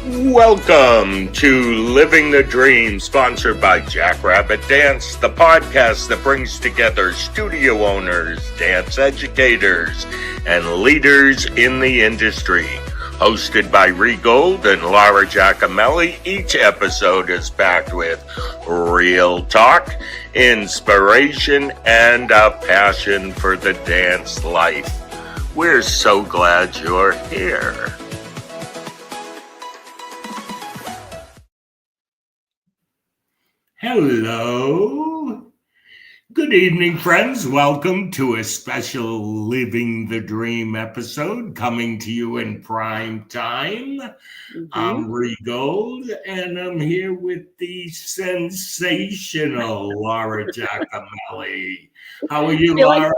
Welcome to Living the Dream, sponsored by Jackrabbit Dance, the podcast that brings together studio owners, dance educators, and leaders in the industry. Hosted by Regold and Laura Giacomelli, each episode is packed with real talk, inspiration, and a passion for the dance life. We're so glad you're here. Hello. Good evening, friends. Welcome to a special Living the Dream episode coming to you in prime time. I'm Regold, and I'm here with the sensational Laura Giacomelli. How are you, Laura?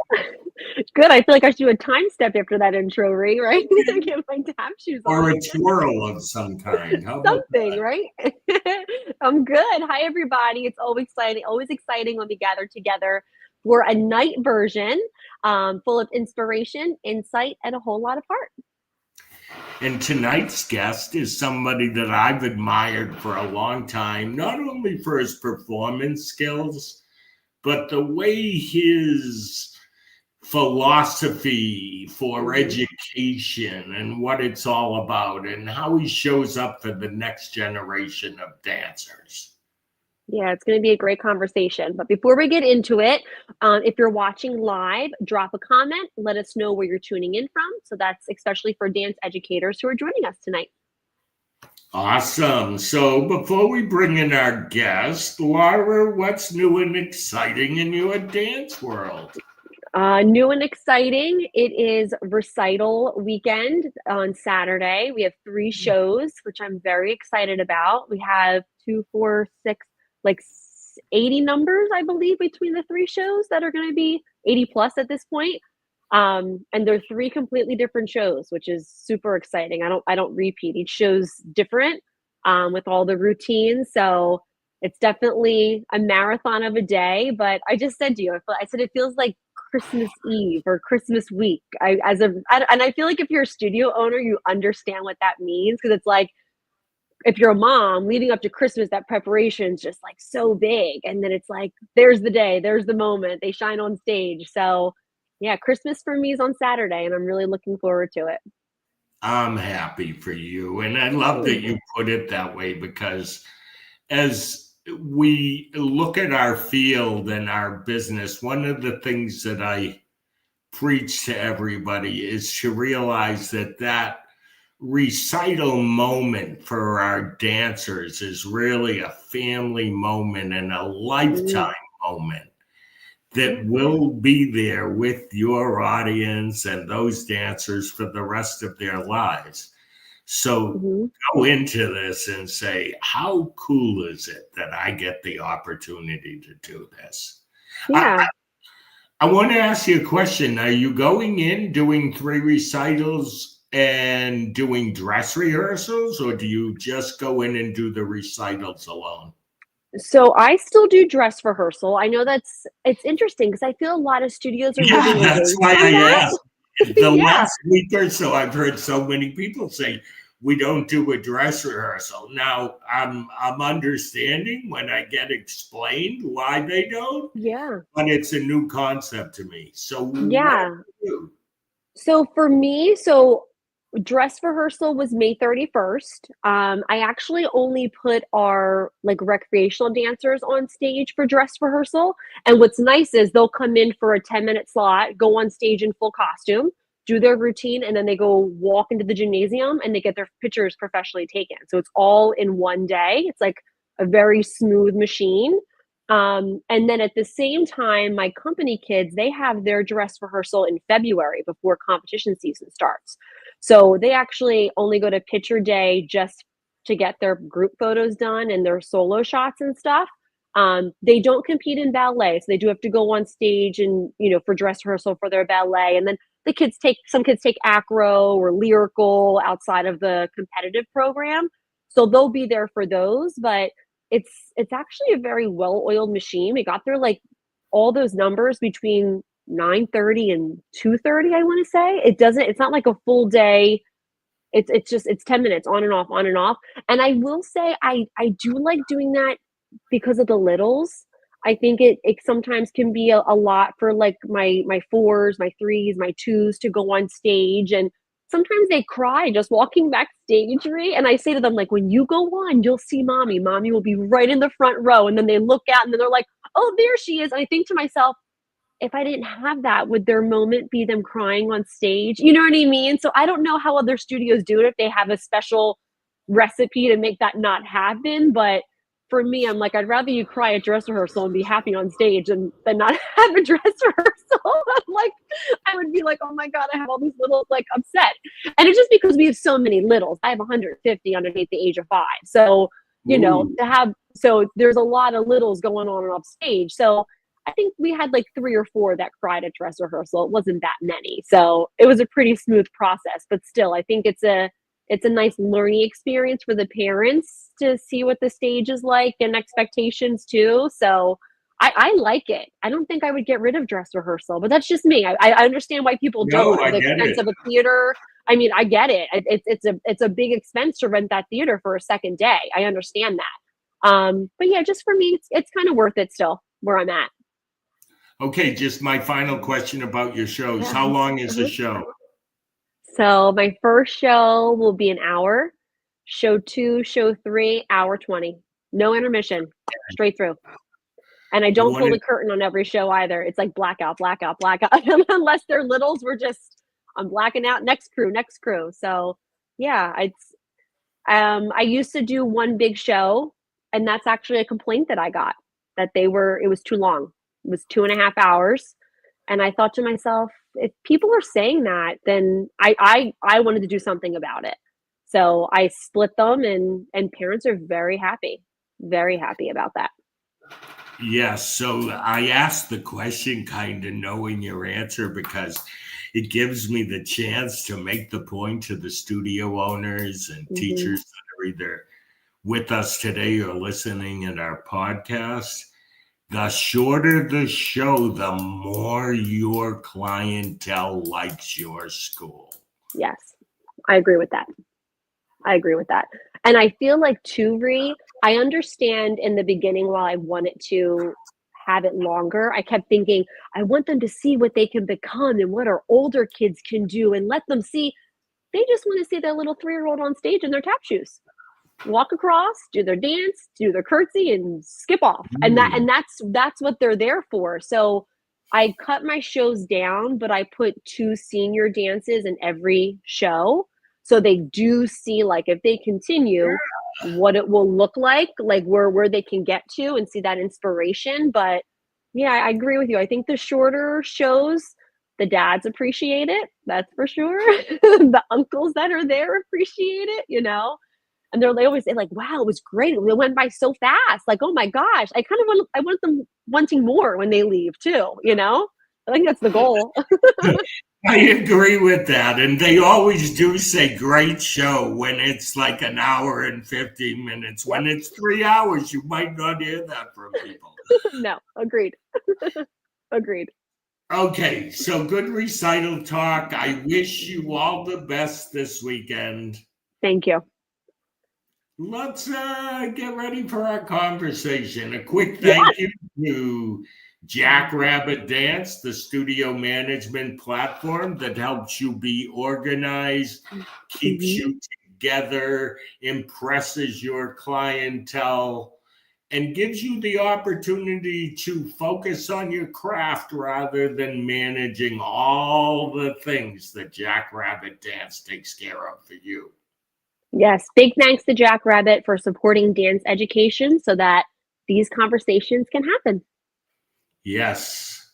Good. I feel like I should do a time step after that intro, right? Get my tap shoes on. Or a twirl of some kind. Something, right? I'm good. Hi, everybody. It's always exciting when we gather together for a night version full of inspiration, insight, and a whole lot of heart. And tonight's guest is somebody that I've admired for a long time, not only for his performance skills, but the way his philosophy for education and what it's all about and how he shows up for the next generation of dancers. Yeah, it's going to be a great conversation. But before we get into it, if you're watching live, drop a comment. Let us know where you're tuning in from. So that's especially for dance educators who are joining us tonight. Awesome. So before we bring in our guest, Laura, what's new and exciting in your dance world? New and exciting. It is recital weekend on Saturday. We have 3 shows, which I'm very excited about. We have 2, 4, 6, 80 numbers, I believe, between the 3 shows that are going to be 80 plus at this point. And they're 3 completely different shows, which is super exciting. I don't repeat. Each show's different with all the routines. So it's definitely a marathon of a day. But I just said to you, I said it feels like Christmas Eve or Christmas week. And I feel like if you're a studio owner, you understand what that means, because it's like, if you're a mom leading up to Christmas, that preparation is just like so big. And then it's like, there's the day, there's the moment, they shine on stage. So yeah, Christmas for me is on Saturday, and I'm really looking forward to it. I'm happy for you. And I love that you put it that way, because as we look at our field and our business, one of the things that I preach to everybody is to realize that recital moment for our dancers is really a family moment and a lifetime moment that will be there with your audience and those dancers for the rest of their lives. So go into this and say, how cool is it that I get the opportunity to do this? Yeah. I want to ask you a question. Are you going in doing 3 recitals and doing dress rehearsals, or do you just go in and do the recitals alone? So I still do dress rehearsal. I know it's interesting, because I feel a lot of studios are moving away. That's why I asked. The last week or so, I've heard so many people say, we don't do a dress rehearsal. Now, I'm understanding when I get explained why they don't. Yeah. But it's a new concept to me. So yeah. So for me, dress rehearsal was May 31st. I actually only put our recreational dancers on stage for dress rehearsal. And what's nice is they'll come in for a 10-minute slot, go on stage in full costume, do their routine, and then they go walk into the gymnasium and they get their pictures professionally taken. So it's all in one day. It's like a very smooth machine. And then at the same time, my company kids, they have their dress rehearsal in February before competition season starts. So they actually only go to picture day just to get their group photos done and their solo shots and stuff. They don't compete in ballet, so they do have to go on stage and, for dress rehearsal for their ballet. And then some kids take acro or lyrical outside of the competitive program. So they'll be there for those, but it's actually a very well-oiled machine. We got there all those numbers between 9:30 and 2:30, I want to say. It's not like a full day It's 10 minutes on and off, on and off. And I will say I do like doing that because of the littles. I think it sometimes can be a lot for like my fours, my threes, my twos to go on stage. And sometimes they cry just walking backstage, right? And I say to them, like, when you go on, you'll see mommy. Mommy will be right in the front row. And then they look out and then they're like, oh, there she is. And I think to myself, if I didn't have that, would their moment be them crying on stage? You know what I mean? So I don't know how other studios do it, if they have a special recipe to make that not happen. But for me, I'm like, I'd rather you cry at dress rehearsal and be happy on stage than not have a dress rehearsal. I'm like, I would be like, oh my God, I have all these littles like upset. And it's just because we have so many littles. I have 150 underneath the age of 5. So, so there's a lot of littles going on and off stage. So I think we had like 3 or 4 that cried at dress rehearsal. It wasn't that many. So it was a pretty smooth process, but still, I think it's a nice learning experience for the parents to see what the stage is like and expectations too. So I like it. I don't think I would get rid of dress rehearsal, but that's just me. I understand why people don't. No, I The get expense it. of a theater. I mean, I get it. It's a big expense to rent that theater for a second day. I understand that. But yeah, just for me, it's kind of worth it still where I'm at. Okay, just my final question about your shows. Yeah. How long is the Mhm. show? So my first show will be an hour. Show 2, show 3, hour 20. No intermission, straight through. And I The don't one pull in, the curtain on every show either. It's like blackout, blackout, blackout. Unless they're littles, I'm blacking out. Next crew, next crew. So yeah, I used to do one big show, and that's actually a complaint that I got, that it was too long. It was 2.5 hours. And I thought to myself, if people are saying that, then I wanted to do something about it. So I split them, and parents are very happy about that. yes. So I asked the question kind of knowing your answer because it gives me the chance to make the point to the studio owners and Hmm. teachers that are either with us today or listening in our podcast. The shorter the show, the more your clientele likes your school. Yes, I agree with that. I agree with that. And I feel like too, Ree, I understand in the beginning while I wanted to have it longer, I kept thinking, I want them to see what they can become and what our older kids can do and let them see. They just want to see their little 3-year-old on stage in their tap shoes. Walk across, do their dance, do their curtsy, and skip off. And that's what they're there for. So I cut my shows down, but I put 2 senior dances in every show. So they do see, like, if they continue, what it will look like where they can get to and see that inspiration. But yeah, I agree with you. I think the shorter shows, the dads appreciate it. That's for sure. The uncles that are there appreciate it. And they always say like, wow, it was great. It went by so fast. Like, oh my gosh. I want them wanting more when they leave too. I think that's the goal. I agree with that. And they always do say great show when it's like an hour and 15 minutes. Yep. When it's 3 hours, you might not hear that from people. No, agreed. Agreed. Okay, so good recital talk. I wish you all the best this weekend. Thank you. Let's get ready for our conversation. A quick thank you to Jackrabbit Dance, the studio management platform that helps you be organized, keeps you together, impresses your clientele, and gives you the opportunity to focus on your craft rather than managing all the things that Jackrabbit Dance takes care of for you. Yes. Big thanks to Jackrabbit for supporting dance education so that these conversations can happen. Yes.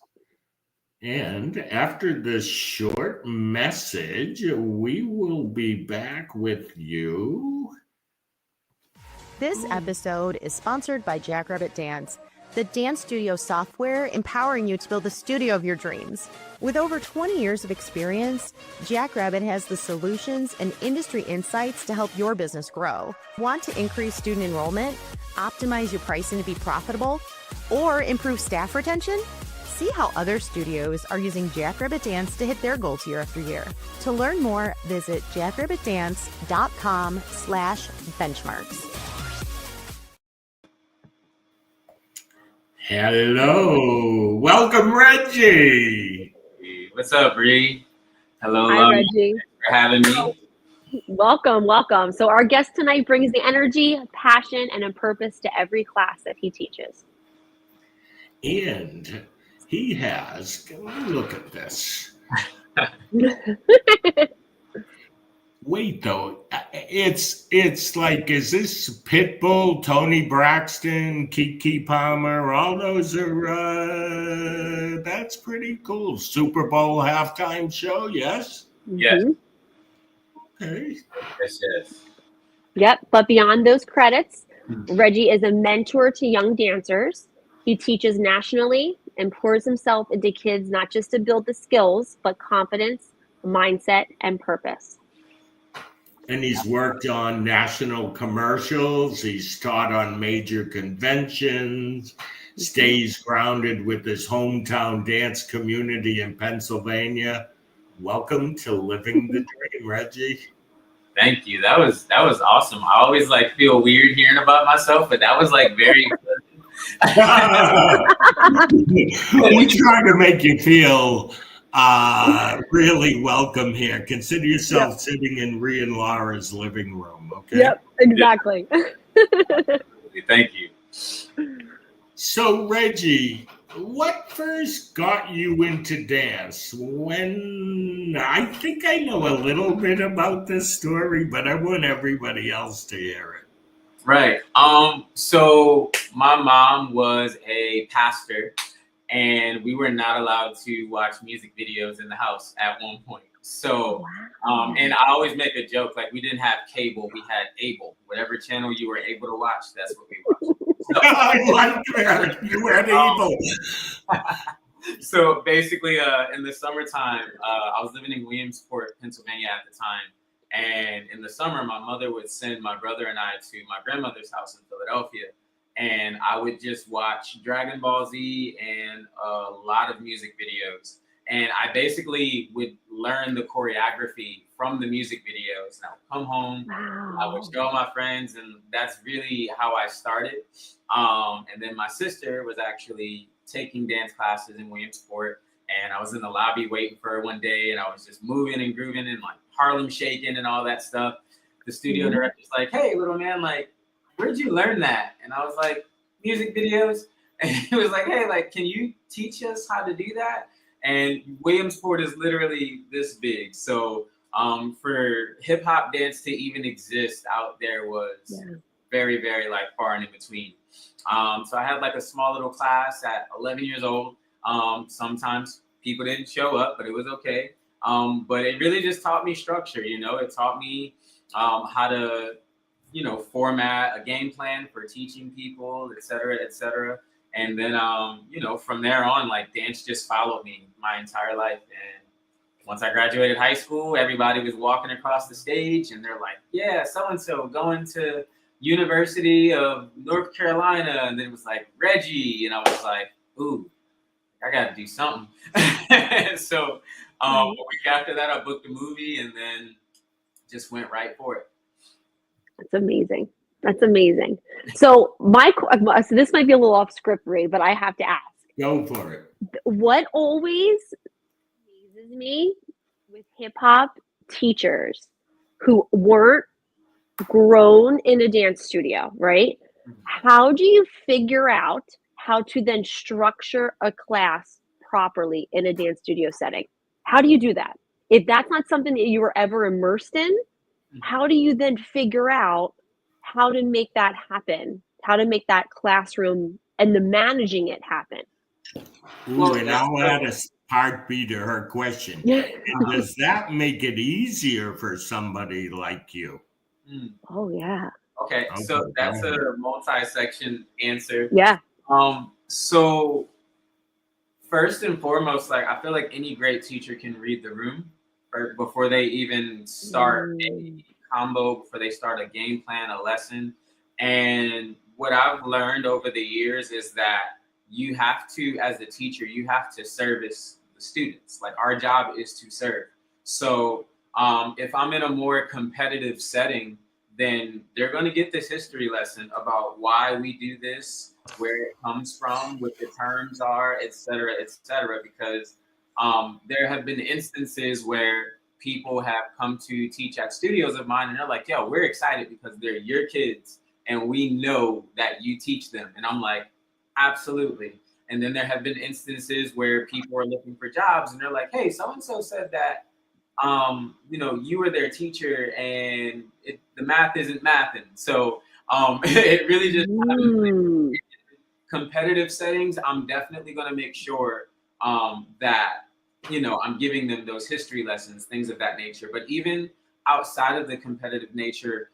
And after this short message, we will be back with you. This episode is sponsored by Jackrabbit Dance, the dance studio software empowering you to build the studio of your dreams. With over 20 years of experience, Jackrabbit has the solutions and industry insights to help your business grow. Want to increase student enrollment, optimize your pricing to be profitable, or improve staff retention? See how other studios are using Jackrabbit Dance to hit their goals year after year. To learn more, visit jackrabbitdance.com/benchmarks. Hello. Welcome, Reggie. What's up, Bree? Hello, Hi, Reggie. Thanks for having me. Welcome, welcome. So our guest tonight brings the energy, passion, and a purpose to every class that he teaches. And he has, look at this. Wait, though, it's like, is this Pitbull, Toni Braxton, Keke Palmer? All those are, that's pretty cool. Super Bowl halftime show, yes? Yes. Okay. Yes. Yep, but beyond those credits, Reggie is a mentor to young dancers. He teaches nationally and pours himself into kids not just to build the skills, but confidence, mindset, and purpose. And he's worked on national commercials. He's taught on major conventions, stays grounded with his hometown dance community in Pennsylvania. Welcome to Living the Dream, Reggie. Thank you. That was awesome. I always feel weird hearing about myself, but that was very We try to make you feel really welcome here. Consider yourself sitting in Rhea and Laura's living room, okay? Yep, exactly. Thank you. So, Reggie, what first got you into dance? When I think I know a little bit about this story, but I want everybody else to hear it. Right. So my mom was a pastor, and we were not allowed to watch music videos in the house at one point. So, and I always make a joke, we didn't have cable, we had able. Whatever channel you were able to watch, that's what we watched. So, I like that. You had able. So basically, in the summertime, I was living in Williamsport, Pennsylvania at the time. And in the summer, my mother would send my brother and I to my grandmother's house in Philadelphia. And I would just watch Dragon Ball Z and a lot of music videos. And I basically would learn the choreography from the music videos. And I would come home, I would show my friends, and that's really how I started. And then my sister was actually taking dance classes in Williamsport. And I was in the lobby waiting for her one day, and I was just moving and grooving and Harlem shaking and all that stuff. The studio director's like, "Hey, little man, where'd you learn that?" And I was like, "Music videos." And he was like, "Hey, can you teach us how to do that?" And Williamsport is literally this big. So for hip hop dance to even exist out there was very, very far and in between. So I had a small little class at 11 years old. Sometimes people didn't show up, but it was okay. But it really just taught me structure, it taught me how to, format a game plan for teaching people, et cetera, et cetera. And then, from there on, dance just followed me my entire life. And once I graduated high school, everybody was walking across the stage and they're like, "Yeah, so-and-so going to University of North Carolina." And then it was Reggie. And I was like, "Ooh, I got to do something." So a week after that, I booked a movie and then just went right for it. That's amazing. That's amazing. So so this might be a little off script, Ray, but I have to ask. Go for it. What always amazes me with hip hop teachers who weren't grown in a dance studio, right? How do you figure out how to then structure a class properly in a dance studio setting? How do you do that? If that's not something that you were ever immersed in, how do you then figure out how to make that happen? How to make that classroom and the managing it happen? Ooh, and I'll add a part B to her question. And does that make it easier for somebody like you? Oh, yeah. Okay, so that's a multi-section answer. Yeah. So first and foremost, I feel like any great teacher can read the room before they even start a combo, before they start a game plan, a lesson. And what I've learned over the years is that you have to, as a teacher, you have to service the students. Like, our job is to serve. So if I'm in a more competitive setting, then they're going to get this history lesson about why we do this, where it comes from, what the terms are, et cetera, because there have been instances where people have come to teach at studios of mine and they're like, yo, we're excited because they're your kids and we know that you teach them. And I'm like, absolutely. And then there have been instances where people are looking for jobs and they're like, hey, so-and-so said that, you were their teacher and the math isn't mathing. So it really just happens. Competitive settings, I'm definitely going to make sure that, I'm giving them those history lessons, things of that nature. But even outside of the competitive nature,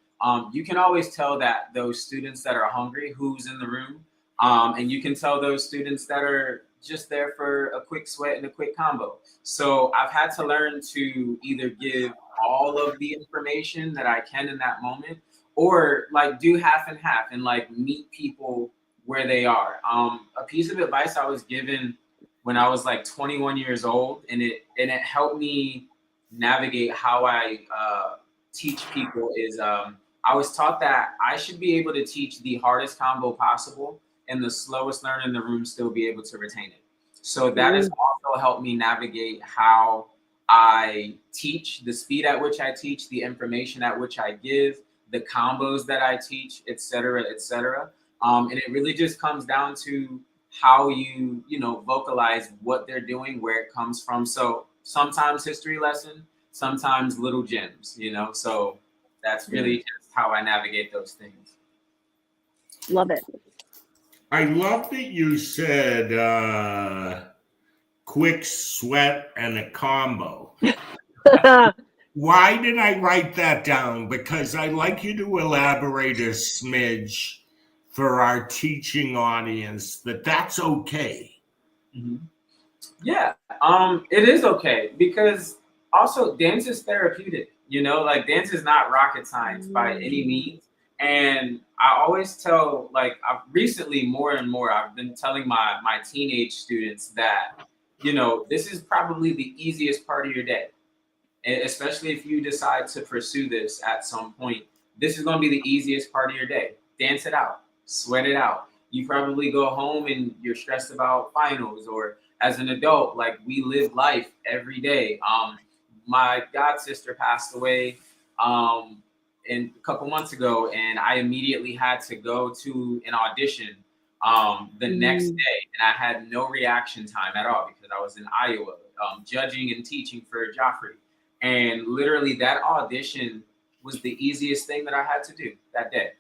you can always tell that those students that are hungry, who's in the room, and you can tell those students that are just there for a quick sweat and a quick combo. So I've had to learn to either give all of the information that I can in that moment, or like do half and half and like meet people where they are. A piece of advice I was given when I was like 21 years old, and it helped me navigate how I teach people is I was taught that I should be able to teach the hardest combo possible and the slowest learner in the room still be able to retain it. So that has also helped me navigate how I teach, the speed at which I teach, the information at which I give, the combos that I teach, et cetera, et cetera. And it really just comes down to how you vocalize what they're doing, where it comes from. So sometimes history lesson, sometimes little gems, so that's really just how I navigate those things. Love it. I love that you said quick sweat and a combo. Why did I write that down? Because I'd like you to elaborate a smidge for our teaching audience that's okay. Mm-hmm. Yeah, it is okay, because also dance is therapeutic, like dance is not rocket science by any means. And I always tell, like, I've recently more and more, I've been telling my teenage students that, this is probably the easiest part of your day. And especially if you decide to pursue this at some point, this is going to be the easiest part of your day. Dance it out, sweat it out. You probably go home and you're stressed about finals, or as an adult, like, we live life every day. My god sister passed away a couple months ago, and I immediately had to go to an audition the next day, and I had no reaction time at all because I was in Iowa judging and teaching for Joffrey. And literally that audition was the easiest thing that I had to do that day.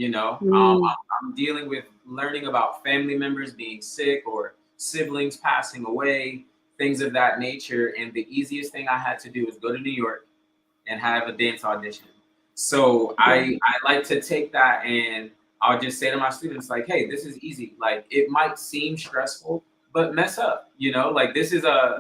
I'm dealing with learning about family members being sick or siblings passing away, things of that nature. And the easiest thing I had to do was go to New York and have a dance audition. So I like to take that, and I'll just say to my students, like, hey, this is easy. Like, it might seem stressful, but mess up, like, this is a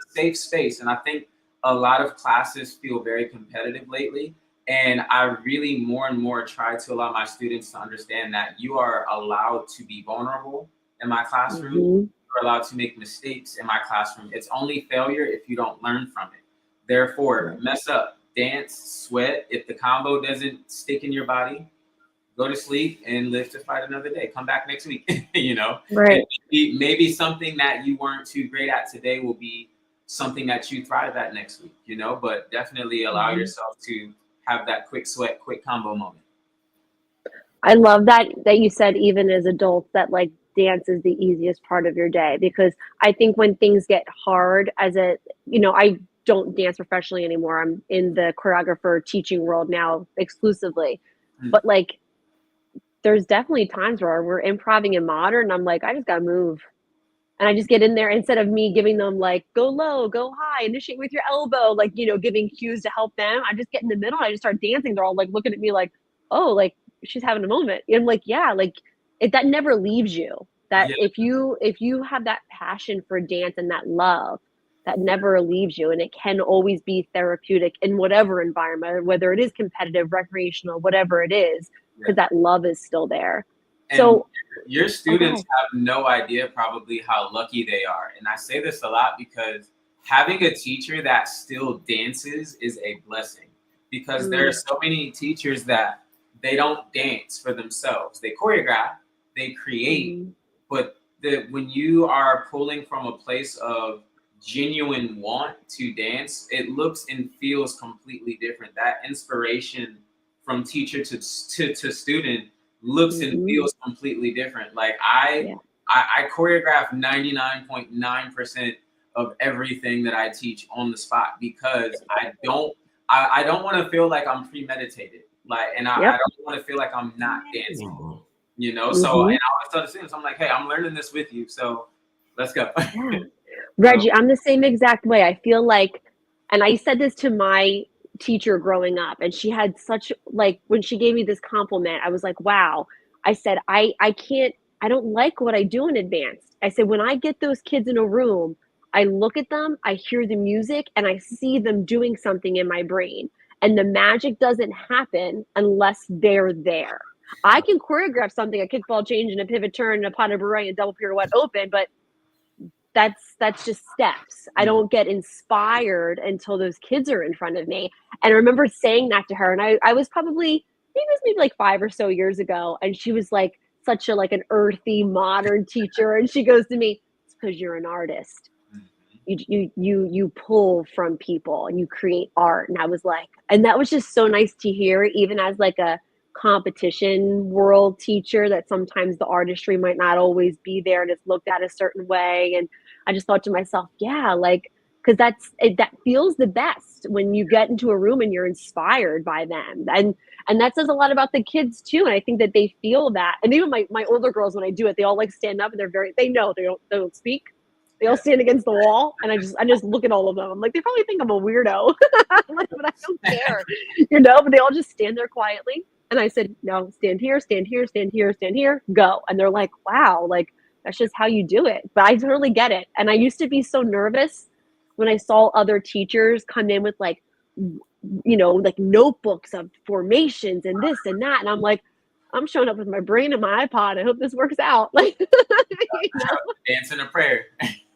safe space. And I think a lot of classes feel very competitive lately. And I really more and more try to allow my students to understand that you are allowed to be vulnerable in my classroom. You're allowed to make mistakes in my classroom. It's only failure if you don't learn from it. Therefore, mess up, dance, sweat. If the combo doesn't stick in your body, go to sleep and live to fight another day. Come back next week, Right. Maybe something that you weren't too great at today will be something that you thrive at next week, but definitely allow yourself to have that quick sweat, quick combo moment. I love that you said, even as adults, that like dance is the easiest part of your day, because I think when things get hard I don't dance professionally anymore. I'm in the choreographer teaching world now exclusively. But like, there's definitely times where we're improvising in modern and I'm like, I just gotta move. And I just get in there, instead of me giving them like, go low, go high, initiate with your elbow, like, giving cues to help them. I just get in the middle and I just start dancing. They're all like looking at me like, oh, like she's having a moment. And I'm like, yeah, like that never leaves you. That if you have that passion for dance and that love, that never leaves you. And it can always be therapeutic in whatever environment, whether it is competitive, recreational, whatever it is, because that love is still there. And So your students okay. have no idea probably how lucky they are. And I say this a lot because having a teacher that still dances is a blessing, because there are Mm, so many teachers that they don't dance for themselves. They choreograph, they create, mhm, but when you are pulling from a place of genuine want to dance, it looks and feels completely different. That inspiration from teacher to student looks and mhm. feels completely different. Like Yeah. I choreograph 99.9% of everything that I teach on the spot, because I don't want to feel like I'm premeditated. Like, and I Yep. don't want to feel like I'm not dancing, Mhm. you know? So, and Mhm. I always tell the students, I'm like, hey, I'm learning this with you. So let's go. Yeah. So, Reggie, I'm the same exact way. I feel like, and I said this to my teacher growing up, and she had such like when she gave me this compliment, I was like, wow. I said, I can't, I don't like what I do in advanced. I said, when I get those kids in a room, I look at them, I hear the music, and I see them doing something in my brain. And the magic doesn't happen unless they're there. I can choreograph something, a kickball change and a pivot turn and a pas de bourrée and double pirouette open, but that's just steps. I don't get inspired until those kids are in front of me. And I remember saying that to her, and I was probably maybe it was maybe like 5 or so years ago, and she was like such a like an earthy modern teacher, and she goes to me, "It's because you're an artist. You pull from people and you create art." And I was like, and that was just so nice to hear, even as like a competition world teacher, that sometimes the artistry might not always be there and it's looked at a certain way. And I just thought to myself, yeah, like, because that feels the best when you get into a room and you're inspired by them. And that says a lot about the kids too. And I think that they feel that. And even my older girls, when I do it, they all like stand up and they know they don't speak. They all yeah. stand against the wall, and I just look at all of them. I'm like, they probably think I'm a weirdo. I'm like, but I don't care, But they all just stand there quietly. And I said, no, stand here, stand here, stand here, stand here, go. And they're like, wow, like that's just how you do it. But I totally get it. And I used to be so nervous when I saw other teachers come in with like, like notebooks of formations and this and that. And I'm like, I'm showing up with my brain and my iPod. I hope this works out. Like, you know? Dancing a prayer.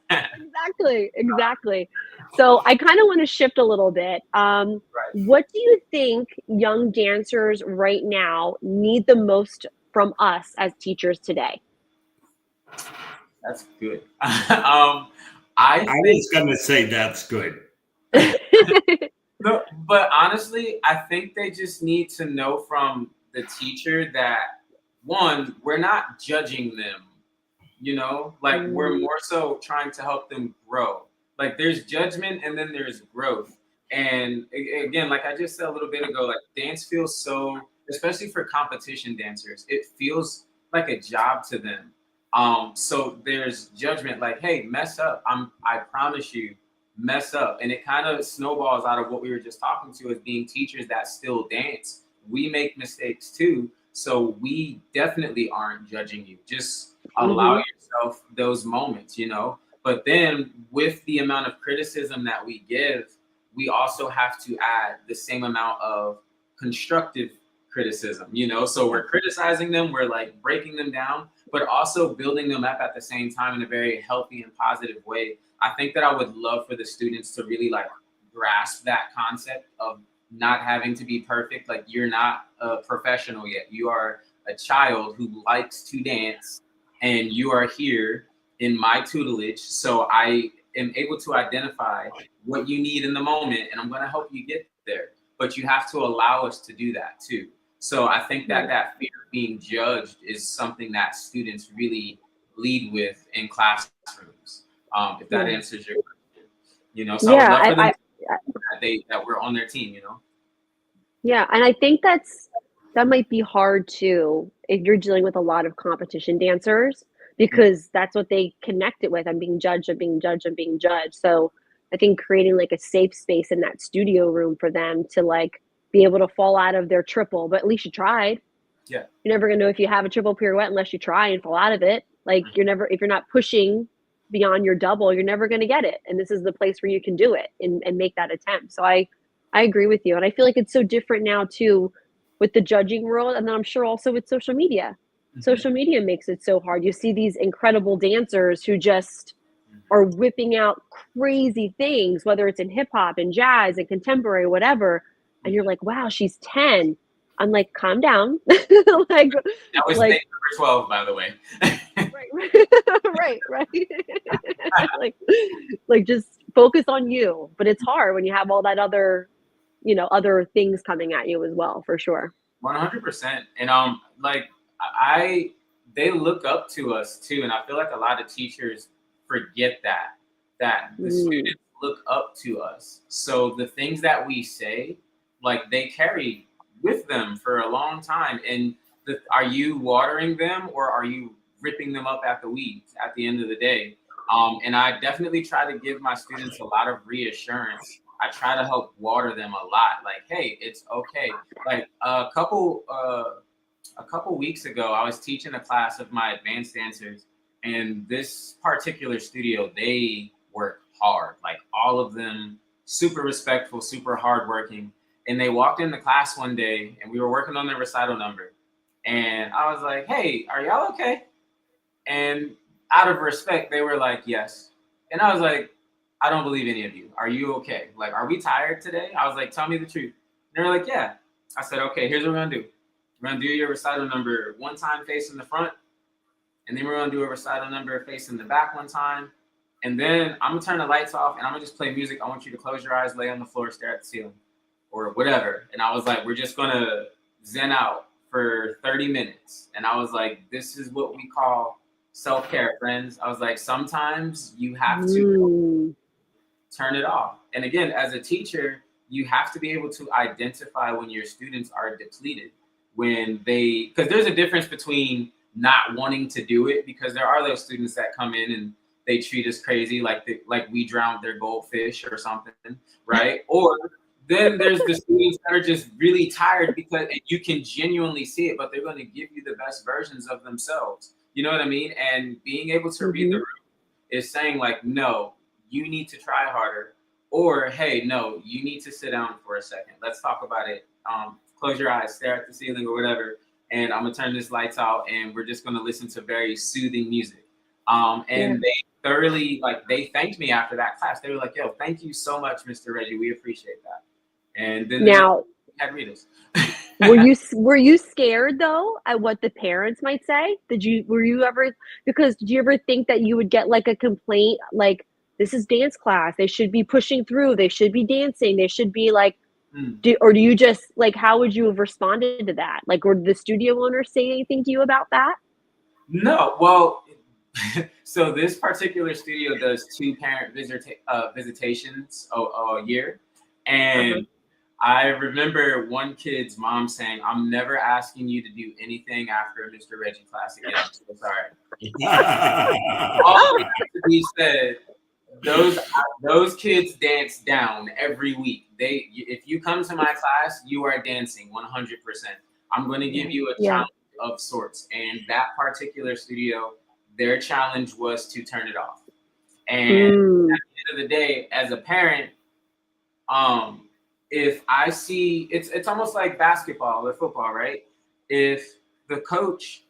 Exactly, exactly. So I kind of want to shift a little bit. Right. What do you think young dancers right now need the most from us as teachers today? That's good. I I think was going to say that's good. no, but honestly, I think they just need to know from the teacher that, one, we're not judging them, like we're Mm, more so trying to help them grow. Like there's judgment and then there's growth. And again, like I just said a little bit ago, like dance feels so, especially for competition dancers, it feels like a job to them. So there's judgment, like, hey, mess up. I promise you, mess up. And it kind of snowballs out of what we were just talking to as being teachers that still dance. We make mistakes too. So we definitely aren't judging you. Just allow mhm, yourself those moments. But then with the amount of criticism that we give, we also have to add the same amount of constructive criticism. So yeah, we're criticizing them, we're like breaking them down, but also building them up at the same time in a very healthy and positive way. I think that I would love for the students to really like grasp that concept of not having to be perfect. Like you're not a professional yet. You are a child who likes to dance, and you are here in my tutelage. So I am able to identify what you need in the moment, and I'm going to help you get there. But you have to allow us to do that too. So I think that yeah, that fear of being judged is something that students really lead with in classrooms. If that yeah, answers your question. So I would yeah. love for them to I that we're on their team. Yeah, and I think that might be hard too if you're dealing with a lot of competition dancers because that's what they connect it with. I'm being judged, I'm being judged, I'm being judged. So I think creating like a safe space in that studio room for them to like be able to fall out of their triple, but at least you tried. Yeah. You're never gonna know if you have a triple pirouette unless you try and fall out of it. Like you're never if you're not pushing beyond your double, you're never gonna get it. And this is the place where you can do it and make that attempt. So I agree with you. And I feel like it's so different now too with the judging world. And then I'm sure also with social media. social media makes it so hard. You see these incredible dancers who just are whipping out crazy things, whether it's in hip hop and jazz and contemporary, whatever. And you're like, wow, she's 10. I'm like, calm down. like, That was like state number 12, by the way. right. like just focus on you. But it's hard when you have all that other, other things coming at you as well, for sure. 100%. And like they look up to us too, and I feel like a lot of teachers forget that the students look up to us. So the things that we say, like they carry with them for a long time. And are you watering them or are you ripping them up at the weeds at the end of the day? And I definitely try to give my students a lot of reassurance. I try to help water them a lot. Like, hey, it's okay. Like a couple weeks ago, I was teaching a class of my advanced dancers, and this particular studio, they work hard. Like all of them, super respectful, super hardworking. And they walked into class one day, and we were working on their recital number. And I was like, hey, are y'all okay? And out of respect, they were like, yes. And I was like, I don't believe any of you. Are you okay? Like, are we tired today? I was like, tell me the truth. And they were like, yeah. I said, okay, here's what we're gonna do. We're gonna do your recital number one time facing the front, and then we're gonna do a recital number facing the back one time. And then I'm gonna turn the lights off and I'm gonna just play music. I want you to close your eyes, lay on the floor, stare at the ceiling, or whatever. And I was like, we're just gonna zen out for 30 minutes. And I was like, this is what we call self-care, friends. I was like, sometimes you have to turn it off. And again, as a teacher, you have to be able to identify when your students are depleted, because there's a difference between not wanting to do it, because there are those students that come in and they treat us crazy, like we drowned their goldfish or something, right? Or then there's the students that are just really tired because you can genuinely see it, but they're going to give you the best versions of themselves. You know what I mean? And being able to read the room is saying like, no, you need to try harder, or hey, no, you need to sit down for a second. Let's talk about it. Close your eyes, stare at the ceiling or whatever, and I'm gonna turn this lights out, and we're just gonna listen to very soothing music. And they thoroughly, they thanked me after that class. They were like, yo, thank you so much, Mr. Reggie. We appreciate that. And then now had readers. were you scared though at what the parents might say? Did you ever think that you would get like a complaint, like, this is dance class, they should be pushing through, they should be dancing, they should be like, do you just like, how would you have responded to that? Like, or did the studio owner say anything to you about that? No, well, so this particular studio does 2 parent visitations a year. And I remember one kid's mom saying, I'm never asking you to do anything after Mr. Reggie class again. I'm so sorry. All that to be said, those kids dance down every week. If you come to my class, you are dancing 100%. I'm going to give you a challenge of sorts. And that particular studio, their challenge was to turn it off. And at the end of the day, as a parent, if I see, it's almost like basketball or football, right? If the coach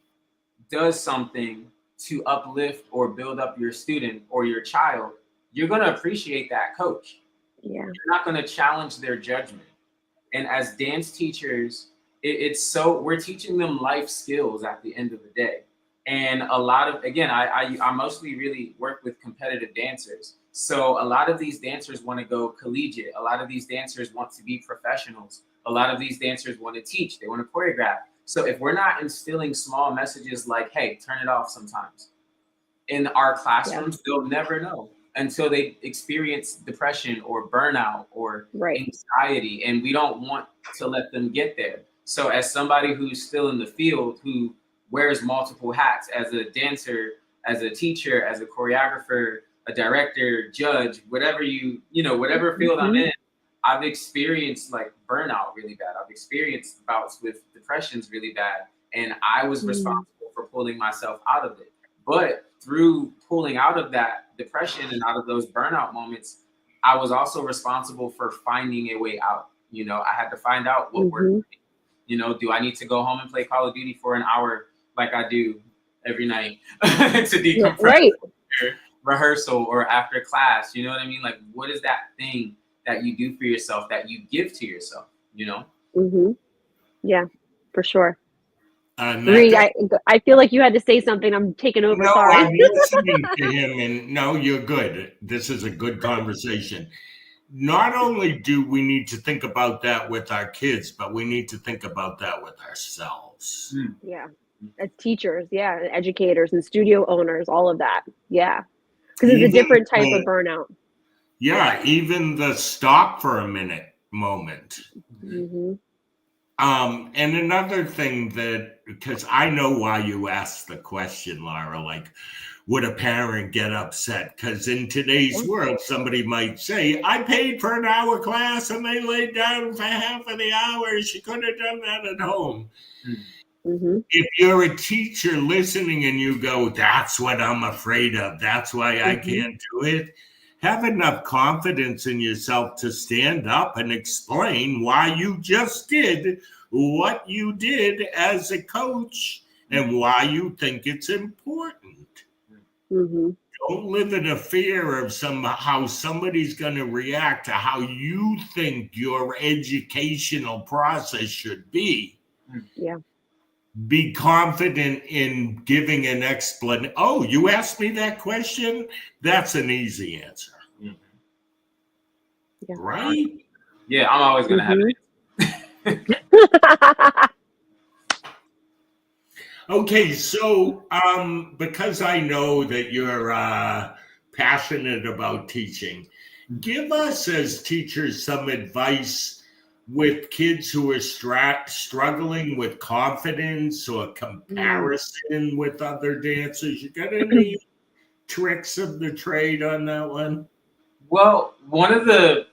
does something to uplift or build up your student or your child, you're going to appreciate that coach. Yeah. You're not going to challenge their judgment. And as dance teachers, we're teaching them life skills at the end of the day. And a lot of, again, I mostly really work with competitive dancers. So a lot of these dancers want to go collegiate. A lot of these dancers want to be professionals. A lot of these dancers want to teach. They want to choreograph. So if we're not instilling small messages like, hey, turn it off sometimes in our classrooms, they'll never know until they experience depression or burnout or anxiety. And we don't want to let them get there. So as somebody who's still in the field, who wears multiple hats as a dancer, as a teacher, as a choreographer, a director, judge, whatever whatever field I'm in, I've experienced like burnout really bad. I've experienced bouts with depressions really bad. And I was responsible for pulling myself out of it. But through pulling out of that depression and out of those burnout moments, I was also responsible for finding a way out. I had to find out what worked. Do I need to go home and play Call of Duty for an hour like I do every night to decompress Right. after rehearsal or after class. You know what I mean? Like, what is that thing that you do for yourself that you give to yourself? You know? Mm-hmm. Yeah, for sure. And Reed, I feel like you had to say something. I'm taking over. no, Sorry. I'm listening to him, and no, you're good. This is a good conversation. Not only do we need to think about that with our kids, but we need to think about that with ourselves. Yeah, as teachers, yeah, and educators and studio owners, all of that. Yeah, because it's a different type of burnout. Yeah, even the stop for a minute moment. Mm-hmm. And another thing that, because I know why you asked the question, Laura, like, would a parent get upset? Because in today's world, somebody might say, I paid for an hour class and they laid down for half of the hour. She could have done that at home. Mm-hmm. If you're a teacher listening and you go, that's what I'm afraid of, that's why I can't do it, have enough confidence in yourself to stand up and explain why you just did what you did as a coach and why you think it's important. Mm-hmm. Don't live in a fear of how somebody's going to react to how you think your educational process should be. Yeah. Be confident in giving an explanation. Oh, you asked me that question? That's an easy answer. Yeah. Right? Yeah, I'm always going to have it. Okay, so because I know that you're passionate about teaching, give us as teachers some advice with kids who are struggling with confidence or comparison with other dancers. You got any tricks of the trade on that one? Well, one of the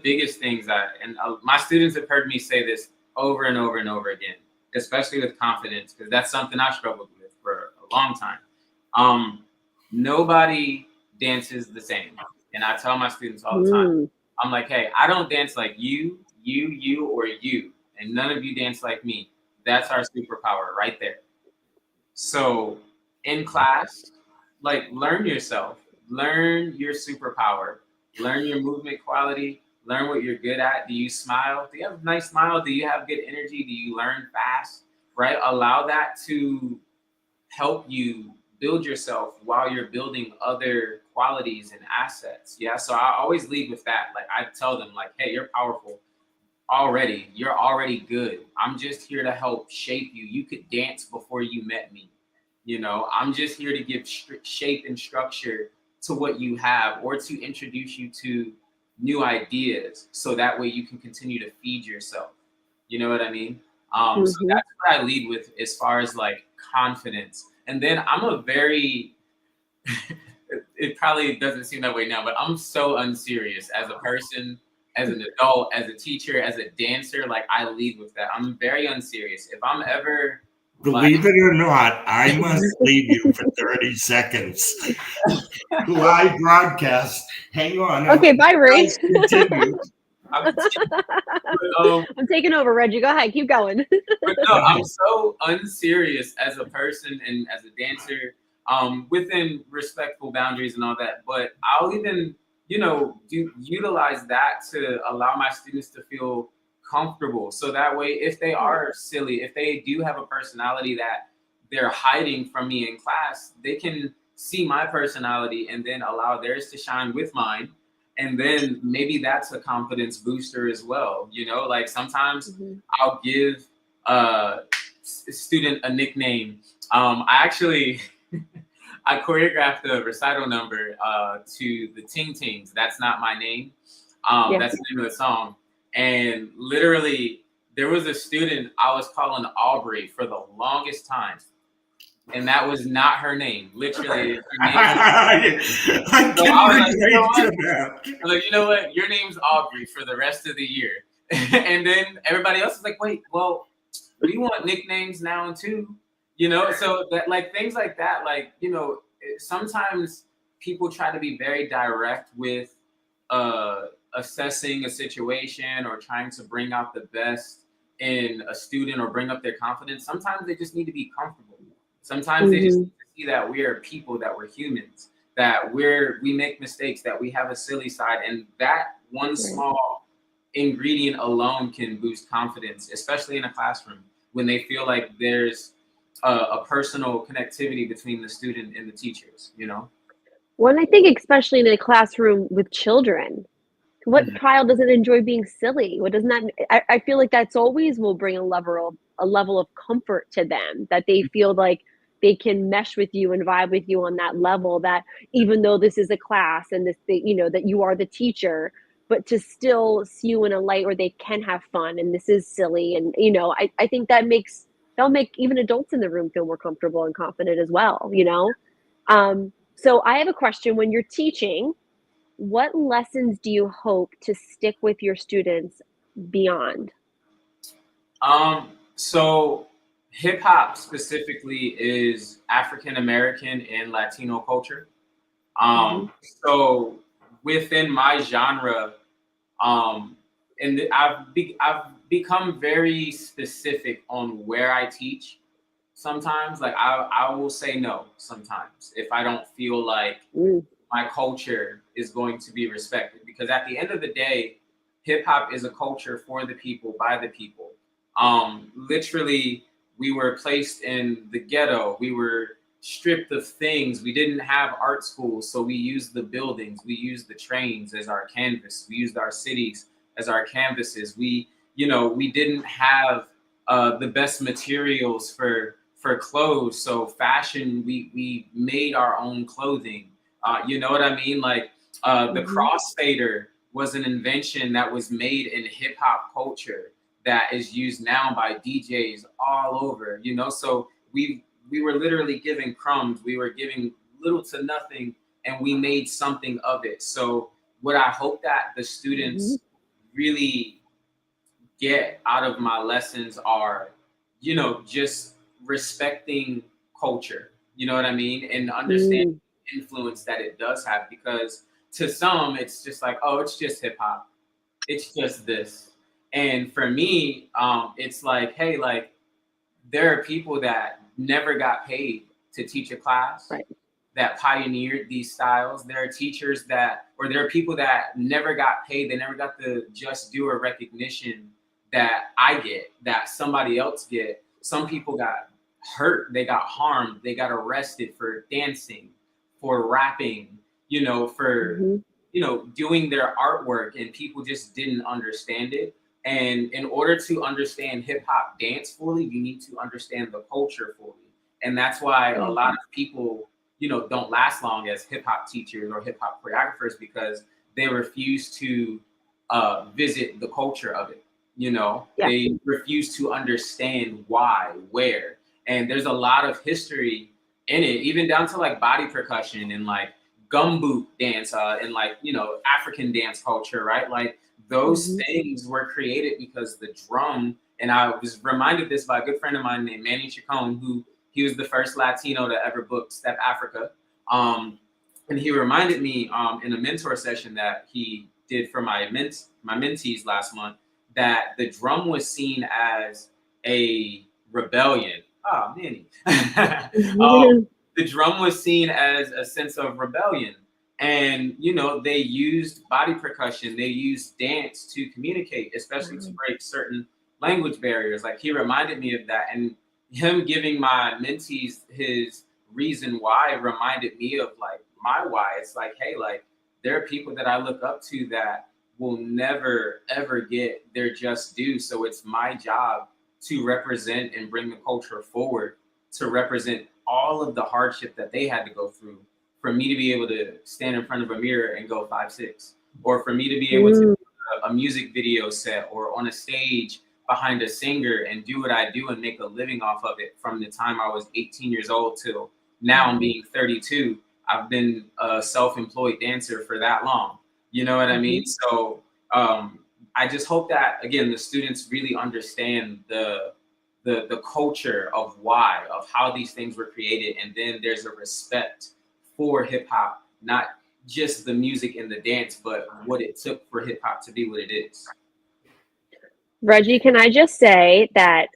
biggest things and my students have heard me say this over and over and over again, especially with confidence, because that's something I struggled with for a long time. Nobody dances the same. And I tell my students all the time, I'm like, hey, I don't dance like you, or you, and none of you dance like me. That's our superpower right there. So in class, like, learn yourself, learn your superpower, learn your movement quality, learn what you're good at. Do you smile? Do you have a nice smile? Do you have good energy? Do you learn fast? Right? Allow that to help you build yourself while you're building other qualities and assets. Yeah. So I always lead with that. Like, I tell them, like, hey, you're powerful already. You're already good. I'm just here to help shape you. You could dance before you met me. You know, I'm just here to give shape and structure to what you have, or to introduce you to new ideas, so that way you can continue to feed yourself. You know what I mean? So that's what I lead with as far as like confidence. And then I'm a very, it probably doesn't seem that way now, but I'm so unserious as a person, as an adult, as a teacher, as a dancer. Like, I lead with that. I'm very unserious. If I'm ever, believe it or not, I must leave you for 30 seconds. Live broadcast. Hang on. Okay, bye, Ray. I'm taking over, Reggie. Go ahead. Keep going. But no, I'm so unserious as a person and as a dancer, within respectful boundaries and all that. But I'll even, utilize that to allow my students to feel comfortable. So that way, if they are silly, if they do have a personality that they're hiding from me in class, they can see my personality and then allow theirs to shine with mine. And then maybe that's a confidence booster as well. Like, sometimes I'll give a student a nickname. I choreographed a recital number to the Ting Tings. That's Not My Name. That's the name of the song. And literally, there was a student I was calling Aubrey for the longest time. And that was not her name. Literally, her name you know what? Your name's Aubrey for the rest of the year. And then everybody else is like, wait, well, we want nicknames now too. So that, like, things like that, like, sometimes people try to be very direct with assessing a situation or trying to bring out the best in a student or bring up their confidence. Sometimes they just need to be comfortable. Sometimes they just need to see that we are people, that we're humans, that we make mistakes, that we have a silly side, and that one small ingredient alone can boost confidence, especially in a classroom when they feel like there's a personal connectivity between the student and the teachers, you know? Well, and I think especially in a classroom with children, what Mhm. child doesn't enjoy being silly? What doesn't that I feel like that's always will bring a level of comfort to them, that they feel like they can mesh with you and vibe with you on that level, that even though this is a class and this thing, you know, that you are the teacher, but to still see you in a light where they can have fun and this is silly. And, you know, I think that'll make even adults in the room feel more comfortable and confident as well, you know? So I have a question. When you're teaching, what lessons do you hope to stick with your students beyond? So hip hop specifically is African American and Latino culture. Mhm. So within my genre, I've become very specific on where I teach. Sometimes, like I will say no sometimes if I don't feel like Mm, my culture is going to be respected, because at the end of the day, hip hop is a culture for the people, by the people. Literally, we were placed in the ghetto. We were stripped of things. We didn't have art schools, so we used the buildings. We used the trains as our canvas. We used our cities as our canvases. We didn't have the best materials for clothes. So fashion, we made our own clothing. You know what I mean? Like the mhm, crossfader was an invention that was made in hip hop culture that is used now by DJs all over. So we were literally giving crumbs. We were giving little to nothing, and we made something of it. So what I hope that the mhm, students really get out of my lessons are, just respecting culture. You know what I mean? And understand mm, the influence that it does have, because to some it's just like, oh, it's just hip hop. It's just this. And for me, it's like, hey, like there are people that never got paid to teach a class right. that pioneered these styles. There are teachers or there are people that never got paid. They never got the just due or recognition that I get, that somebody else get. Some people got hurt, they got harmed, they got arrested for dancing, for rapping, for Mhm, doing their artwork, and people just didn't understand it. And in order to understand hip hop dance fully, you need to understand the culture fully. And that's why a right. lot of people, don't last long as hip hop teachers or hip hop choreographers, because they refuse to visit the culture of it. Yeah. They refuse to understand why, where. And there's a lot of history in it, even down to like body percussion and like gumboot dance and like, African dance culture, right? Like those Mhm, things were created because the drum, and I was reminded this by a good friend of mine named Manny Chacon, who he was the first Latino to ever book Step Africa. And he reminded me in a mentor session that he did for my mentees last month, that the drum was seen as a rebellion. Oh, Manny. mhm, The drum was seen as a sense of rebellion. And, they used body percussion, they used dance to communicate, especially to wow. break certain language barriers. Like he reminded me of that. And him giving my mentees his reason why reminded me of like my why. It's like, hey, like there are people that I look up to that will never ever get their just due. So it's my job to represent and bring the culture forward, to represent all of the hardship that they had to go through, for me to be able to stand in front of a mirror and go 5'6", or for me to be able to Mm, do a music video set or on a stage behind a singer and do what I do and make a living off of it from the time I was 18 years old till now I'm mhm, being 32. I've been a self-employed dancer for that long. You know what I mhm. mean? So um, I just hope that again the students really understand the culture of why, of how these things were created, and then there's a respect for hip hop, not just the music and the dance, but what it took for hip hop to be what it is. Reggie, can I just say that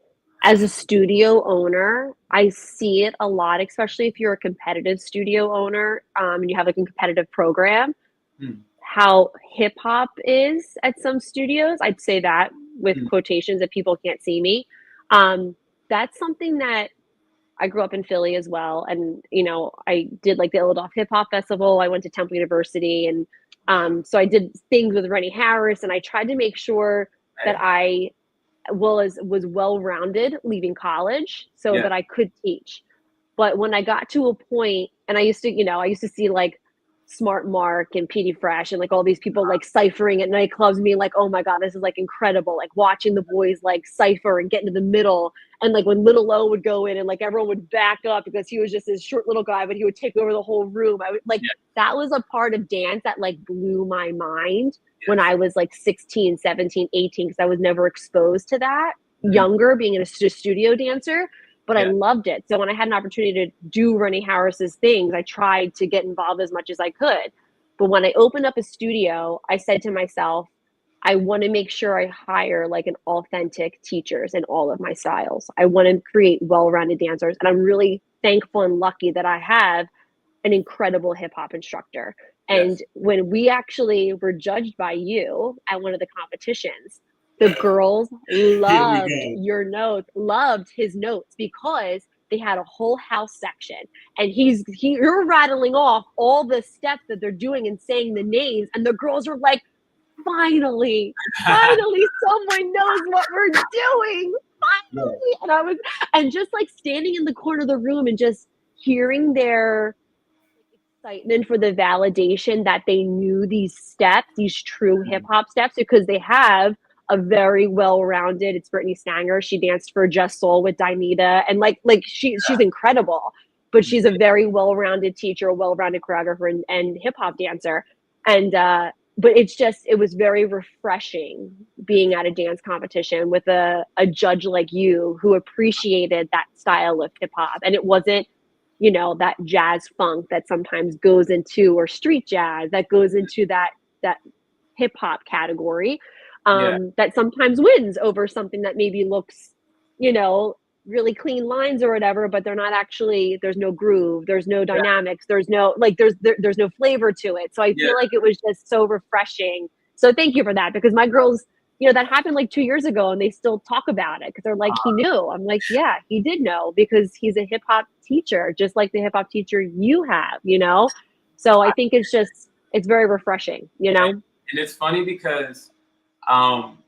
As a studio owner, I see it a lot, especially if you're a competitive studio owner, and you have like a competitive program, how hip hop is at some studios. I'd say that with quotations if people can't see me. That's something that I grew up in Philly as well. And, you know, I did like the Philadelphia Hip Hop Festival. I went to Temple University. And so I did things with Rennie Harris. And I tried to make sure that I was well-rounded leaving college so that I could teach. But when I got to a point, and I used to see like Smart Mark and PD Fresh and like all these people like ciphering at nightclubs, being like, oh my God, this is like incredible. Like watching the boys like cipher and get into the middle. And like when Little O would go in and like everyone would back up because he was just this short little guy, but he would take over the whole room. I would like, that was a part of dance that like blew my mind when I was like 16, 17, 18, because I was never exposed to that younger, being a studio dancer. But I loved it. So when I had an opportunity to do Rennie Harris's things, I tried to get involved as much as I could. But when I opened up a studio, I said to myself, I want to make sure I hire like an authentic teachers in all of my styles. I want to create well-rounded dancers. And I'm really thankful and lucky that I have an incredible hip hop instructor. And when we actually were judged by you at one of the competitions, the girls loved your notes, loved his notes, because they had a whole house section. And you're rattling off all the steps that they're doing and saying the names. And the girls are like, finally, someone knows what we're doing. Finally. And just like standing in the corner of the room and just hearing their excitement for the validation that they knew these steps, these true hip hop steps, because they have a very well-rounded. It's Brittany Stanger. She danced for Just Soul with Dinita, and like she's incredible. But she's a very well-rounded teacher, a well-rounded choreographer, and hip hop dancer. And but it was very refreshing being at a dance competition with a judge like you who appreciated that style of hip hop, and it wasn't, you know, that jazz funk that sometimes goes into, or street jazz that goes into that hip hop category. That sometimes wins over something that maybe looks, you know, really clean lines or whatever, but they're not actually, there's no groove, there's no dynamics, there's no, like, there's no flavor to it. So I feel like it was just so refreshing. So thank you for that, because my girls, you know, that happened like 2 years ago and they still talk about it because they're like, he knew. I'm like, yeah, he did know, because he's a hip hop teacher, just like the hip hop teacher you have, you know? So I think it's very refreshing, you know? And it's funny because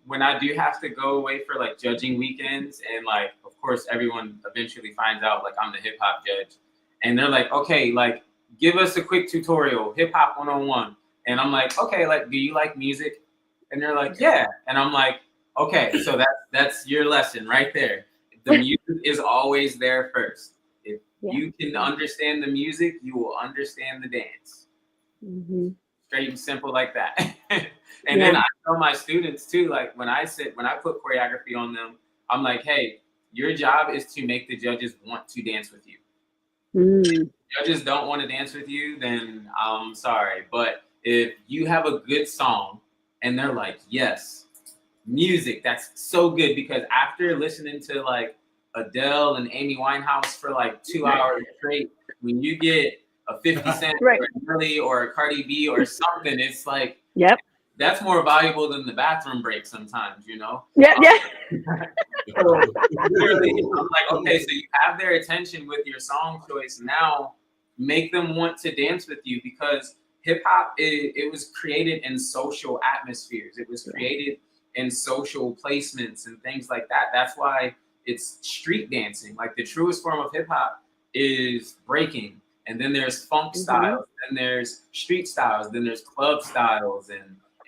when I do have to go away for like judging weekends, and like, of course, everyone eventually finds out like I'm the hip hop judge, and they're like, okay, like give us a quick tutorial, hip hop 101. And I'm like, okay, like, do you like music? And they're like, yeah. And I'm like, okay, so that's your lesson right there. The music is always there first. If you can understand the music, you will understand the dance. Straight and simple like that. And then I tell my students too, like when I put choreography on them, I'm like, hey, your job is to make the judges want to dance with you. If judges don't want to dance with you, then I'm sorry. But if you have a good song and they're like, yes, music, that's so good, because after listening to like Adele and Amy Winehouse for like 2 hours straight, when you get a 50 Cent or a Nelly or a Cardi B or something, it's like, that's more valuable than the bathroom break sometimes, you know? So literally, I'm like, okay, so you have their attention with your song choice. Now make them want to dance with you, because hip hop, it was created in social atmospheres. It was created in social placements and things like that. That's why it's street dancing. Like the truest form of hip hop is breaking. And then there's funk styles, then there's street styles, then there's club styles,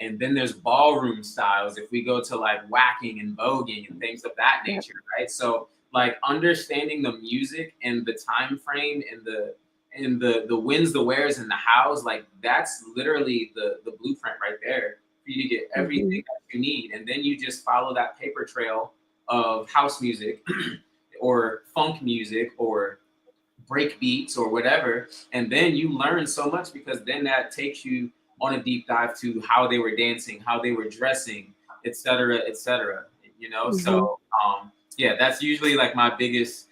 and then there's ballroom styles if we go to like whacking and voguing and things of that nature, right? So like understanding the music and the time frame and the wins, the wheres, and the hows, like that's literally the blueprint right there for you to get everything that you need. And then you just follow that paper trail of house music or funk music or break beats or whatever, and then you learn so much, because then that takes you on a deep dive to how they were dancing, how they were dressing, et cetera, you know. So Yeah, that's usually like my biggest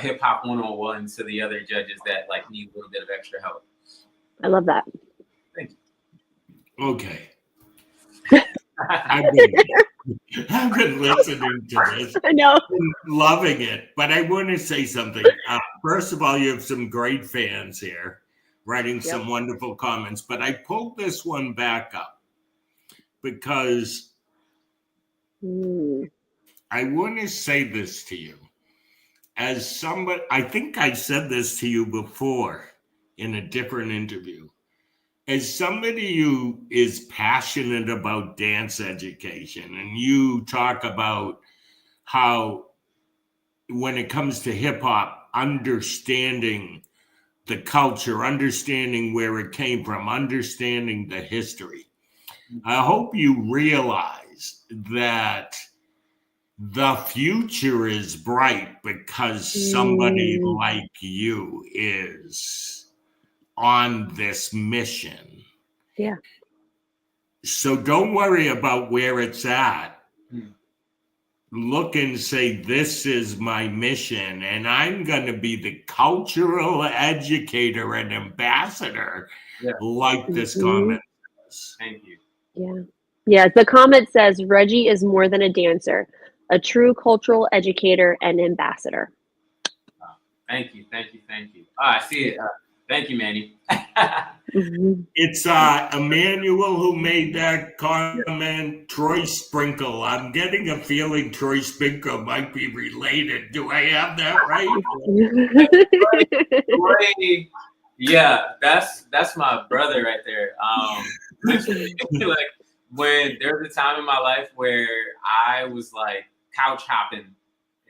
hip hop 101 to the other judges that like need a little bit of extra help. I love that. Thank you. Okay. I've been listening to this. I know. Loving it. But I want to say something. First of all, you have some great fans here writing some wonderful comments. But I pulled this one back up because I want to say this to you. As somebody, I think I said this to you before in a different interview. As somebody who is passionate about dance education, and you talk about how when it comes to hip hop, understanding the culture, understanding where it came from, understanding the history, I hope you realize that the future is bright because somebody like you is on this mission. Yeah. So don't worry about where it's at. Look and say, this is my mission, and I'm going to be the cultural educator and ambassador like this comment says. Thank you. Yeah. Yeah. The comment says, Reggie is more than a dancer, a true cultural educator and ambassador. Thank you. I see it. Thank you, Manny. It's Emmanuel who made that comment. Troy Sprinkle. I'm getting a feeling Troy Sprinkle might be related. Do I have that right? Troy, yeah, that's my brother right there. Like when there was a time in my life where I was like couch hopping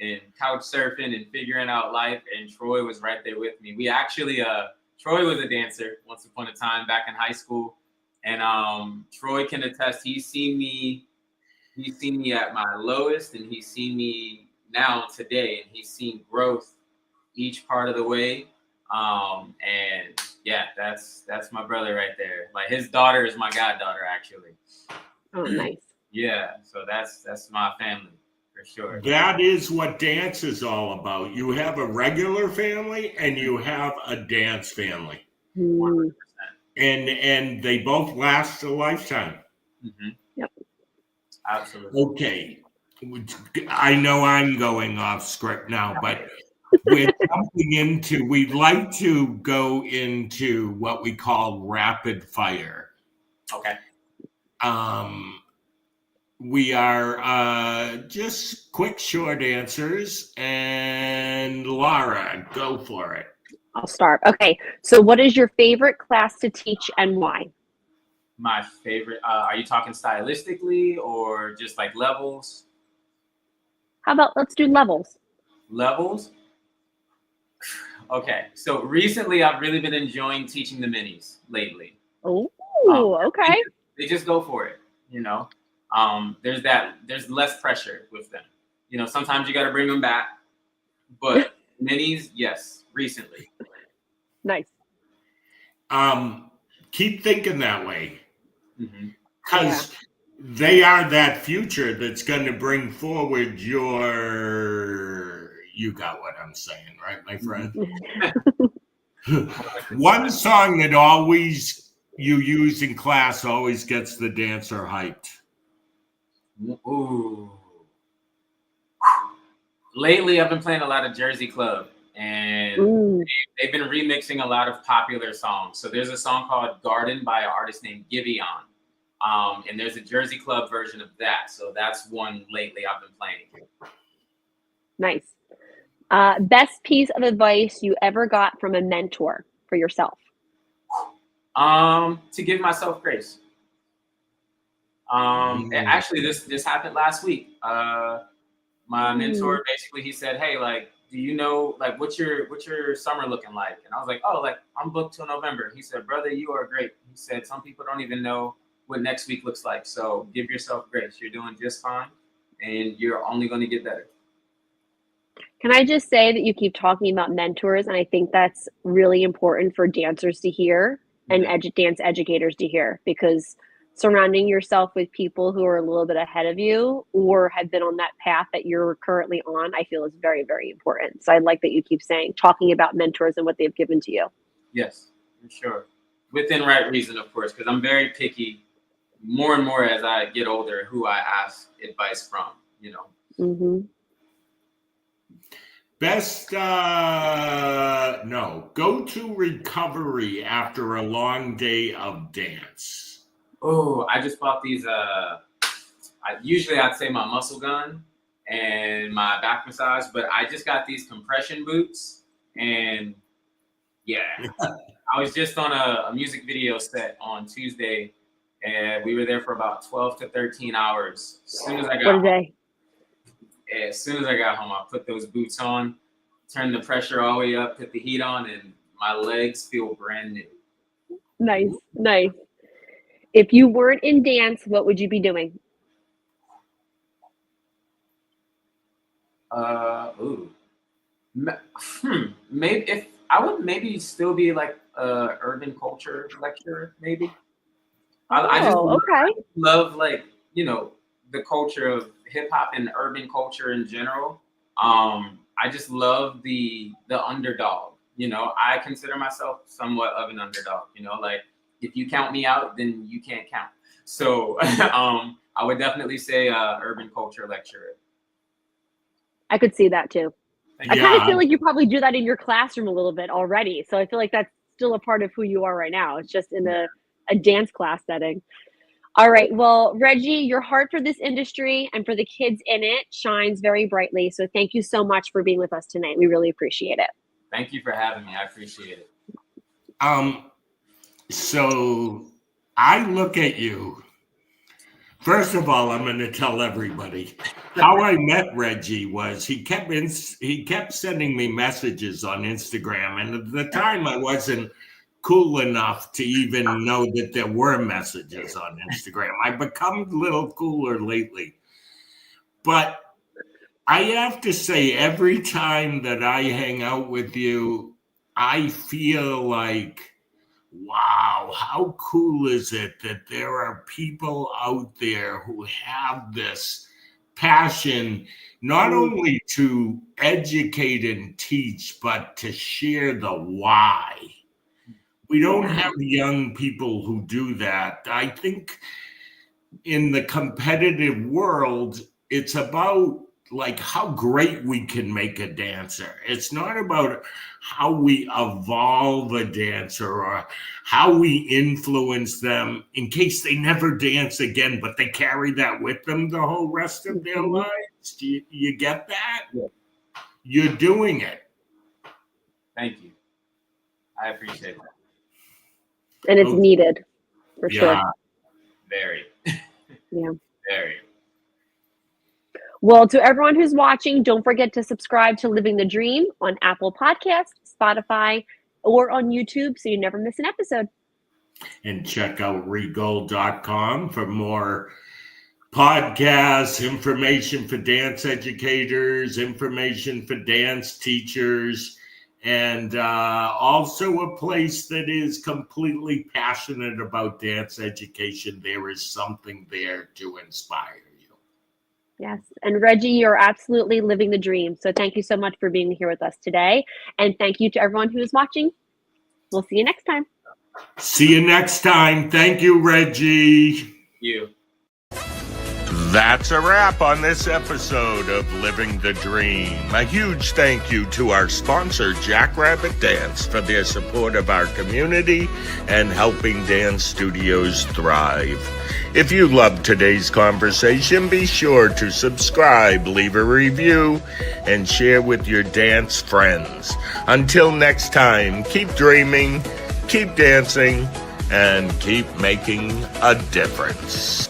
and couch surfing and figuring out life, and Troy was right there with me. We actually Troy was a dancer once upon a time back in high school, and Troy can attest. He's seen me at my lowest, and he's seen me now today, and he's seen growth each part of the way. And yeah, that's my brother right there. Like his daughter is my goddaughter, actually. Oh, nice. Yeah, so that's my family. For sure. That is what dance is all about. You have a regular family and you have a dance family. 100%. And they both last a lifetime. Yep. Absolutely. Okay. I know I'm going off script now, but we're jumping into, we'd like to go into what we call rapid fire. Okay. We are just quick, short answers. And Laura, go for it. I'll start. Okay. So what is your favorite class to teach and why? My favorite, are you talking stylistically or just like levels? How about let's do levels? Levels? Okay. So recently I've really been enjoying teaching the minis lately. Oh, okay. They just go for it, you know. There's less pressure with them. You know, sometimes you got to bring them back, but minis, yes, recently. Nice. Keep thinking that way, because they are that future that's going to bring forward your. You got what I'm saying, right, my friend? One song that always you use in class always gets the dancer hyped. Ooh. Lately, I've been playing a lot of Jersey Club, and they've been remixing a lot of popular songs. So there's a song called Garden by an artist named Giveon. And there's a Jersey Club version of that. So that's one lately I've been playing. Nice. Best piece of advice you ever got from a mentor for yourself? To give myself grace. Actually, this happened last week. My mentor basically, he said, "Hey, like, do you know, like, what's your summer looking like?" And I was like, "Oh, like, I'm booked till November." He said, "Brother, you are great." He said, "Some people don't even know what next week looks like. So give yourself grace. You're doing just fine, and you're only going to get better." Can I just say that you keep talking about mentors, and I think that's really important for dancers to hear and dance educators to hear, because surrounding yourself with people who are a little bit ahead of you or have been on that path that you're currently on, I feel is very, very important. So I like that you keep talking about mentors and what they've given to you. Yes, for sure. Within right reason, of course, because I'm very picky more and more as I get older who I ask advice from, you know. Mm-hmm. Best, go-to recovery after a long day of dance. Oh, I just bought these. Usually I'd say my muscle gun and my back massage, but I just got these compression boots. And yeah, I was just on a music video set on Tuesday, and we were there for about 12 to 13 hours. As soon as I got home, I put those boots on, turned the pressure all the way up, put the heat on, and my legs feel brand new. Nice. If you weren't in dance, what would you be doing? Maybe if I would maybe still be like a urban culture lecturer, maybe. I just love like, you know, the culture of hip hop and urban culture in general. I just love the underdog. You know, I consider myself somewhat of an underdog. You know, like if you count me out, then you can't count. So I would definitely say urban culture lecturer. I could see that too. I kind of feel like you probably do that in your classroom a little bit already. So I feel like that's still a part of who you are right now. It's just in a dance class setting. All right. Well, Reggie, your heart for this industry and for the kids in it shines very brightly. So thank you so much for being with us tonight. We really appreciate it. Thank you for having me. I appreciate it. So I look at you. First of all, I'm going to tell everybody how I met Reggie was he kept sending me messages on Instagram. And at the time I wasn't cool enough to even know that there were messages on Instagram. I've become a little cooler lately. But I have to say, every time that I hang out with you, I feel like, wow, how cool is it that there are people out there who have this passion, not only to educate and teach, but to share the why. We don't have young people who do that. I think in the competitive world, it's about like how great we can make a dancer. It's not about how we evolve a dancer or how we influence them in case they never dance again, but they carry that with them the whole rest of their lives. Do you get that? Yeah. You're doing it. Thank you. I appreciate that. And it's needed, for sure. Very. Yeah. Very. Well, to everyone who's watching, don't forget to subscribe to Living the Dream on Apple Podcasts, Spotify, or on YouTube so you never miss an episode. And check out regold.com for more podcasts, information for dance educators, information for dance teachers, and also a place that is completely passionate about dance education. There is something there to inspire you. Yes. And Reggie, you're absolutely living the dream. So thank you so much for being here with us today. And thank you to everyone who is watching. We'll see you next time. See you next time. Thank you, Reggie. Thank you. That's a wrap on this episode of Living the Dream. A huge thank you to our sponsor, Jackrabbit Dance, for their support of our community and helping dance studios thrive. If you loved today's conversation, be sure to subscribe, leave a review, and share with your dance friends. Until next time, keep dreaming, keep dancing, and keep making a difference.